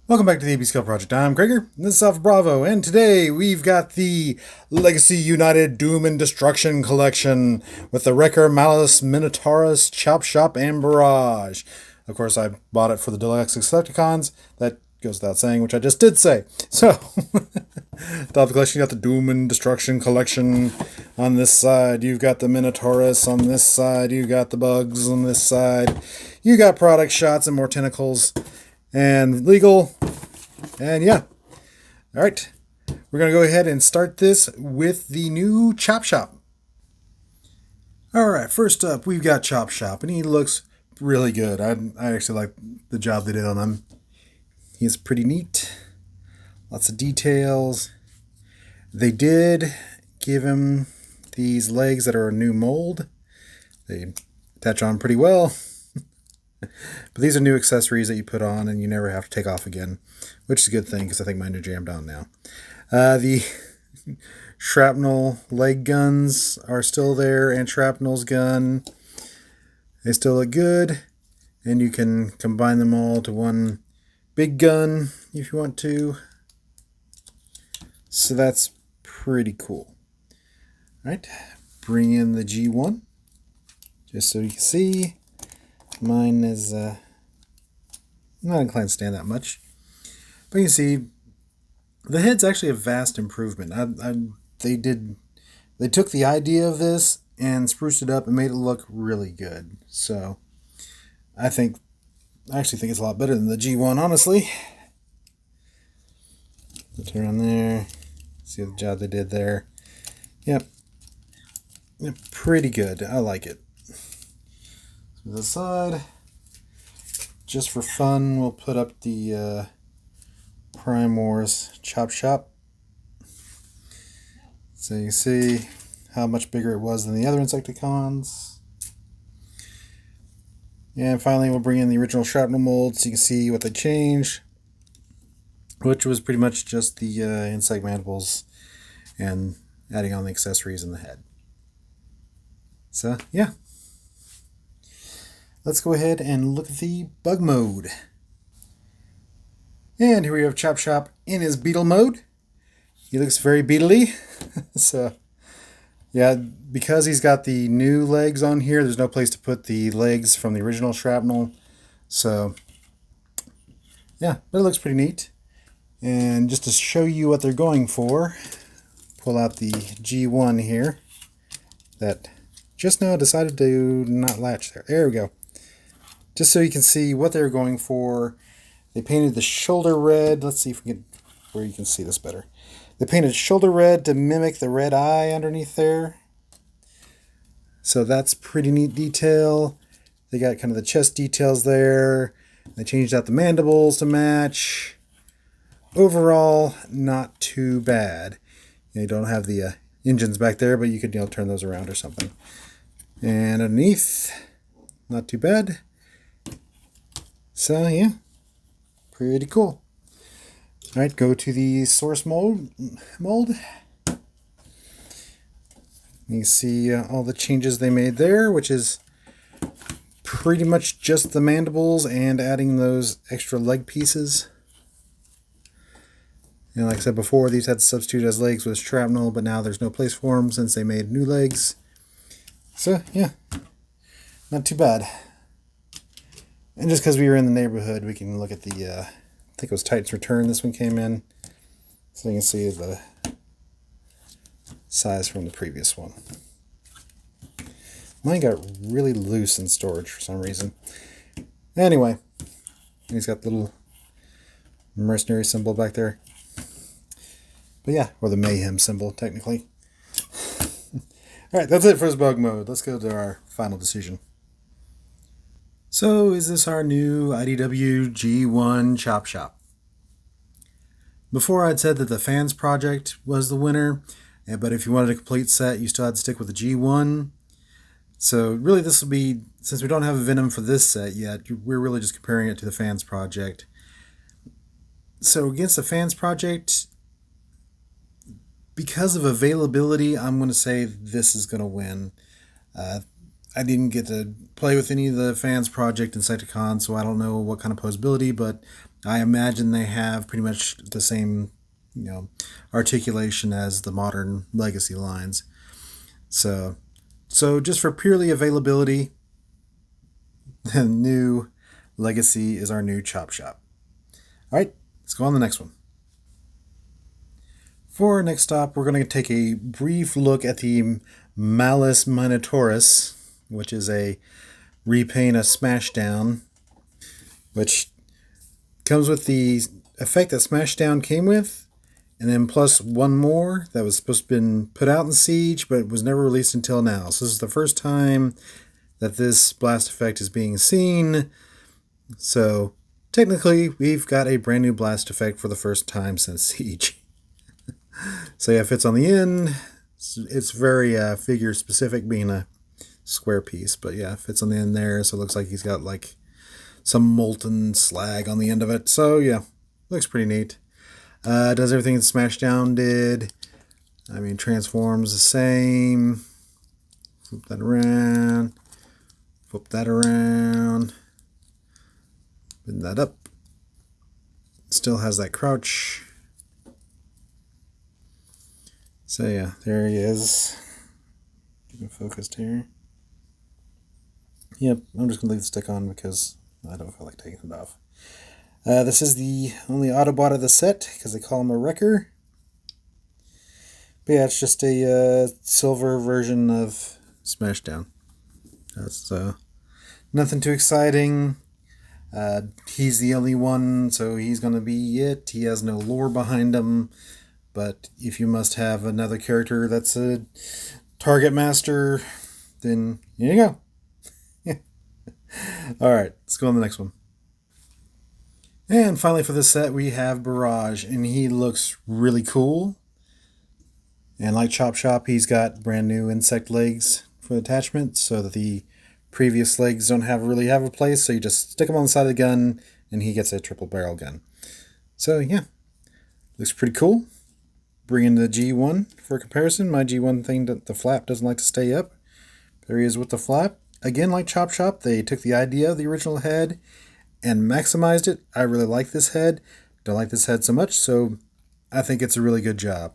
Welcome back to the AB Skill Project. I'm Gregor, and this is Alpha Bravo, and today we've got the Legacy United Doom and Destruction Collection with the Wrecker, Malice, Minotaurus, Chop Shop, and Barrage. Of course, I bought it for the Deluxe Insecticons. That goes without saying, which I just did say. So, top of the collection, you got the Doom and Destruction Collection on this side. You've got the Minotaurus on this side. You got the Bugs on this side. You got product shots and more tentacles. And legal. And yeah. All right. We're going to go ahead and start this with the new Chop Shop. All right. First up, we've got Chop Shop. And he looks really good. I actually like the job they did on him. He's pretty neat. Lots of details. They did give him these legs that are a new mold. They attach on pretty well. But these are new accessories that you put on and you never have to take off again, which is a good thing because I think mine are jammed on now. The shrapnel leg guns are still there, and shrapnel's gun. They still look good, and you can combine them all to one big gun if you want to. So that's pretty cool. All right, bring in the G1 just so you can see. Mine is not inclined to stand that much. But you can see the head's actually a vast improvement. They took the idea of this and spruced it up and made it look really good. So I actually think it's a lot better than the G1, honestly. Turn on there. See the job they did there. Yep. Pretty good. I like it. To the side, just for fun, we'll put up the Prime Wars Chop Shop. So you see how much bigger it was than the other Insecticons. And finally, we'll bring in the original shrapnel mold so you can see what they changed, which was pretty much just the insect mandibles and adding on the accessories in the head. So, yeah. Let's go ahead and look at the bug mode. And here we have Chop Shop in his beetle mode. He looks very beetly. So, yeah, because he's got the new legs on here, there's no place to put the legs from the original shrapnel. So, yeah, but it looks pretty neat. And just to show you what they're going for, pull out the G1 here that just now decided to not latch there. There we go. Just so you can see what they're going for. They painted the shoulder red. Let's see if we can get where you can see this better. They painted shoulder red to mimic the red eye underneath there. So that's pretty neat detail. They got kind of the chest details there. They changed out the mandibles to match. Overall, not too bad. You don't have the engines back there, but you could turn those around or something. And underneath, not too bad. So, yeah, pretty cool. All right, go to the source mold. You see all the changes they made there, which is pretty much just the mandibles and adding those extra leg pieces. And like I said before, these had to substitute as legs with shrapnel, but now there's no place for them since they made new legs. So, yeah, not too bad. And just because we were in the neighborhood, we can look at the, I think it was Titan's Return this one came in. So you can see the size from the previous one. Mine got really loose in storage for some reason. Anyway, he's got the little mercenary symbol back there. But yeah, or the mayhem symbol, technically. Alright, that's it for this bug mode. Let's go to our final decision. So, is this our new IDW G1 Chop Shop? Before I'd said that the Fans Project was the winner, but if you wanted a complete set, you still had to stick with the G1. So really this will be, since we don't have a Venom for this set yet, we're really just comparing it to the Fans Project. So against the Fans Project, because of availability, I'm going to say this is going to win. I didn't get to play with any of the Fans Project Insecticons, so I don't know what kind of posability, but I imagine they have pretty much the same, articulation as the modern Legacy lines. So just for purely availability, the new Legacy is our new Chop Shop. All right, let's go on to the next one. For our next stop, we're going to take a brief look at the Malus Minotaurus, which is a repaint of Smashdown, which comes with the effect that Smashdown came with, and then plus one more that was supposed to have been put out in Siege, but was never released until now. So this is the first time that this blast effect is being seen. So technically, we've got a brand new blast effect for the first time since Siege. So yeah, it fits on the end. It's very figure specific, being a square piece, but yeah, it fits on the end there. So it looks like he's got like some molten slag on the end of it. So yeah, looks pretty neat. Does everything that Smashdown did. I mean, transforms the same. Flip that around. Flip that around. Bend that up. Still has that crouch. So yeah, there he is. Keep him focused here. Yep, I'm just going to leave the stick on because I don't feel like taking it off. This is the only Autobot of the set because they call him a Wrecker. But yeah, it's just a silver version of Smashdown. That's nothing too exciting. He's the only one, so he's going to be it. He has no lore behind him. But if you must have another character that's a target master, then here you go. Alright, let's go on to the next one. And finally for this set, we have Barrage, and he looks really cool. And like Chop Shop, he's got brand new insect legs for attachment, so that the previous legs don't really have a place, so you just stick them on the side of the gun, and he gets a triple barrel gun. So yeah, looks pretty cool. Bring in the G1 for comparison. My G1 thing, the flap doesn't like to stay up. There he is with the flap. Again, like Chop Shop, they took the idea of the original head and maximized it. I really like this head. Don't like this head so much, so I think it's a really good job.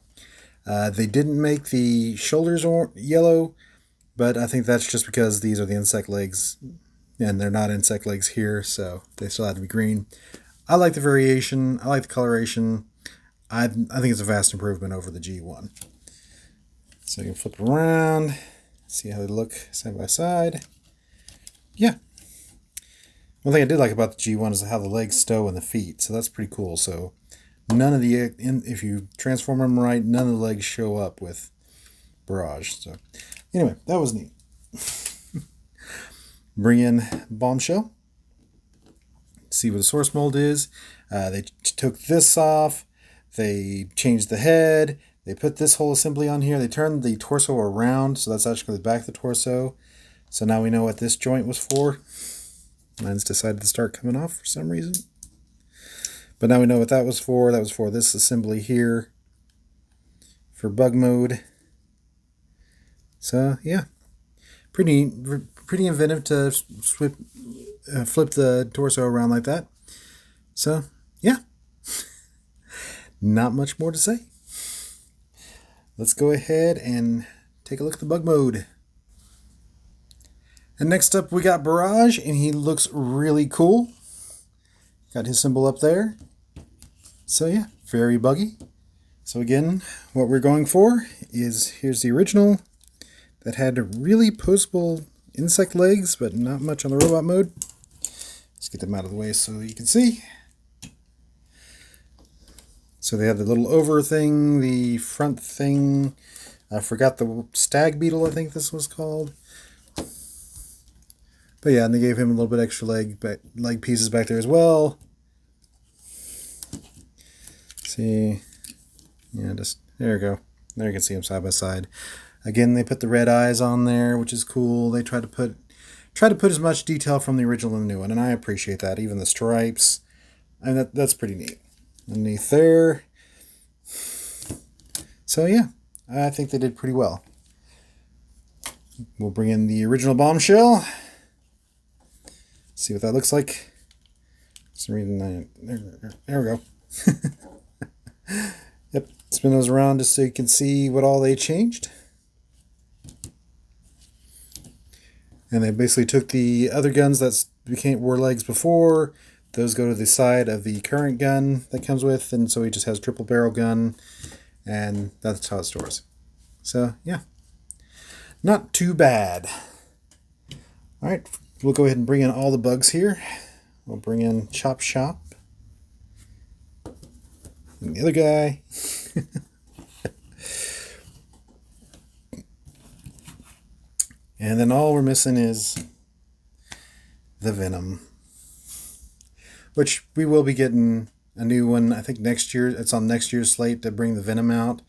They didn't make the shoulders yellow, but I think that's just because these are the insect legs, and they're not insect legs here, so they still have to be green. I like the variation. I like the coloration. I think it's a vast improvement over the G1. So you can flip it around, see how they look side by side. Yeah. One thing I did like about the G1 is how the legs stow in the feet, so that's pretty cool. So none of the, if you transform them right, none of the legs show up with Barrage. So anyway, that was neat. Bring in Bombshell. See what the source mold is. They took this off. They changed the head. They put this whole assembly on here. They turned the torso around, so that's actually the back of the torso. So now we know what this joint was for. Mine's decided to start coming off for some reason. But now we know what that was for. That was for this assembly here for bug mode. So yeah, pretty inventive to flip the torso around like that. So yeah. Not much more to say. Let's go ahead and take a look at the bug mode. And next up we got Barrage, and he looks really cool. Got his symbol up there. So yeah, very buggy. So again, what we're going for is, here's the original that had really posable insect legs, but not much on the robot mode. Let's get them out of the way so you can see. So they had the little over thing, the front thing. I forgot the stag beetle, I think this was called. But yeah, and they gave him a little bit extra leg pieces back there as well. See, yeah, just there you go. There you can see them side by side. Again, they put the red eyes on there, which is cool. They tried to put as much detail from the original and the new one, and I appreciate that. Even the stripes, and that's pretty neat. Underneath there. So yeah, I think they did pretty well. We'll bring in the original Bombshell. See what that looks like. some reason there we go. Yep, spin those around just so you can see what all they changed. And they basically took the other guns that were legs before. Those go to the side of the current gun that comes with, and so he just has triple barrel gun, and that's how it stores. So yeah, not too bad. All right, we'll go ahead and bring in all the bugs here. We'll bring in Chop Shop. And the other guy. And then all we're missing is the Venom, which we will be getting a new one. I think next year. It's on next year's slate to bring the Venom out.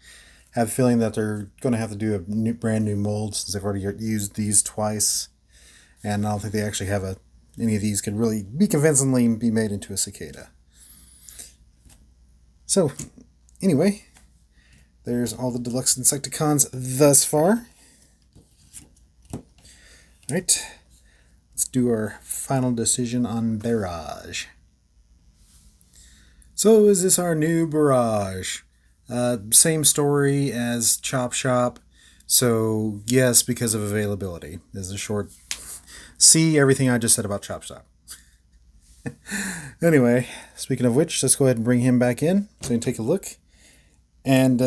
Have a feeling that they're going to have to do a brand new mold since they've already used these twice. And I don't think they actually have any of these could really be convincingly be made into a cicada. So, anyway, there's all the Deluxe Insecticons thus far. Alright, let's do our final decision on Barrage. So, is this our new Barrage? Same story as Chop Shop. So, yes, because of availability. This is a short... See everything I just said about Chop Shop. Anyway, speaking of which, let's go ahead and bring him back in so you can take a look. And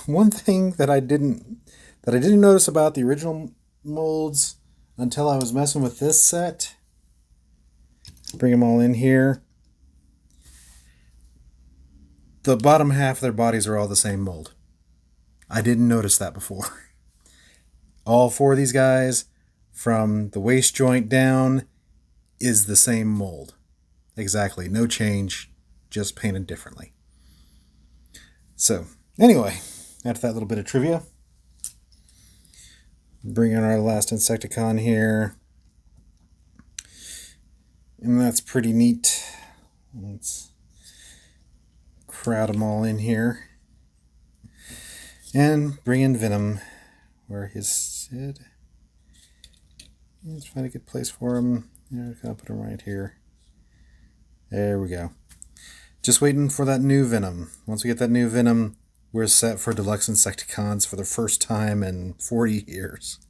one thing that I didn't notice about the original molds until I was messing with this set. Bring them all in here. The bottom half of their bodies are all the same mold. I didn't notice that before. All four of these guys, from the waist joint down, is the same mold. Exactly, no change, just painted differently. So, anyway, after that little bit of trivia, bring in our last Insecticon here. And that's pretty neat. Let's crowd them all in here. And bring in Venom, where his Sid. Let's find a good place for him. Yeah, I'll put him right here. There we go. Just waiting for that new Venom. Once we get that new Venom, we're set for Deluxe Insecticons for the first time in 40 years.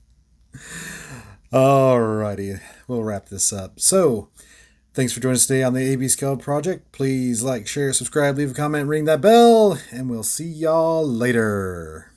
Alrighty, we'll wrap this up. So, thanks for joining us today on the AB Scale Project. Please like, share, subscribe, leave a comment, ring that bell, and we'll see y'all later.